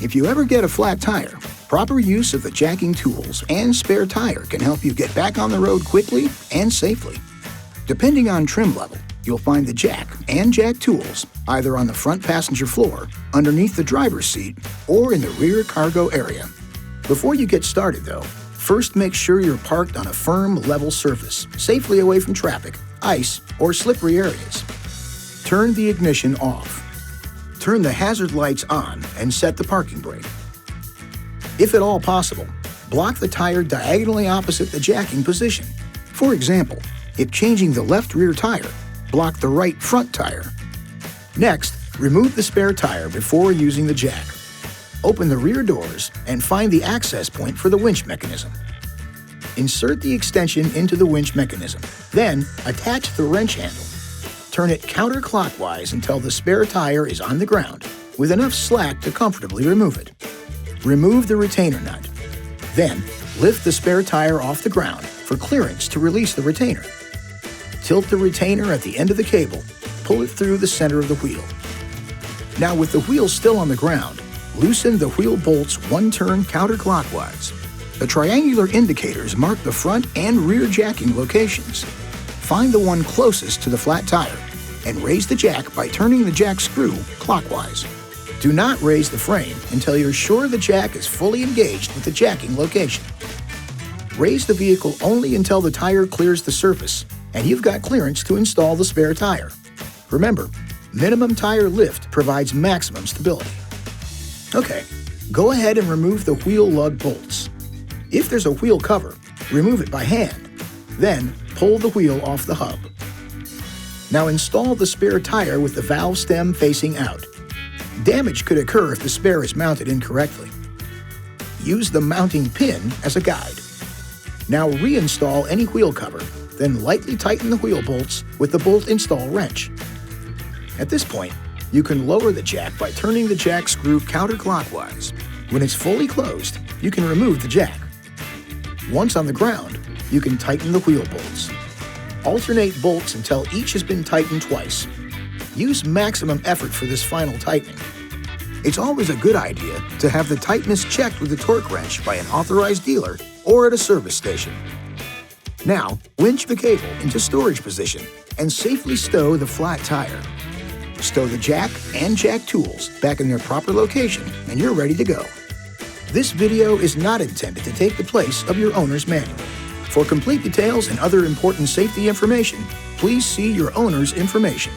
If you ever get a flat tire, proper use of the jacking tools and spare tire can help you get back on the road quickly and safely. Depending on trim level, you'll find the jack and jack tools either on the front passenger floor, underneath the driver's seat, or in the rear cargo area. Before you get started though, first make sure you're parked on a firm, level surface, safely away from traffic, ice, or slippery areas. Turn the ignition off. Turn the hazard lights on and set the parking brake. If at all possible, block the tire diagonally opposite the jacking position. For example, if changing the left rear tire, block the right front tire. Next, remove the spare tire before using the jack. Open the rear doors and find the access point for the winch mechanism. Insert the extension into the winch mechanism, then attach the wrench handle. Turn it counterclockwise until the spare tire is on the ground, with enough slack to comfortably remove it. Remove the retainer nut. Then, lift the spare tire off the ground for clearance to release the retainer. Tilt the retainer at the end of the cable, pull it through the center of the wheel. Now with the wheel still on the ground, loosen the wheel bolts one turn counterclockwise. The triangular indicators mark the front and rear jacking locations. Find the one closest to the flat tire and raise the jack by turning the jack screw clockwise. Do not raise the frame until you're sure the jack is fully engaged with the jacking location. Raise the vehicle only until the tire clears the surface and you've got clearance to install the spare tire. Remember, minimum tire lift provides maximum stability. Okay, go ahead and remove the wheel lug bolts. If there's a wheel cover, remove it by hand. Then, pull the wheel off the hub. Now install the spare tire with the valve stem facing out. Damage could occur if the spare is mounted incorrectly. Use the mounting pin as a guide. Now reinstall any wheel cover, then lightly tighten the wheel bolts with the bolt install wrench. At this point, you can lower the jack by turning the jack screw counterclockwise. When it's fully closed, you can remove the jack. Once on the ground, you can tighten the wheel bolts. Alternate bolts until each has been tightened twice. Use maximum effort for this final tightening. It's always a good idea to have the tightness checked with a torque wrench by an authorized dealer or at a service station. Now, winch the cable into storage position and safely stow the flat tire. Stow the jack and jack tools back in their proper location and you're ready to go. This video is not intended to take the place of your owner's manual. For complete details and other important safety information, please see your owner's information.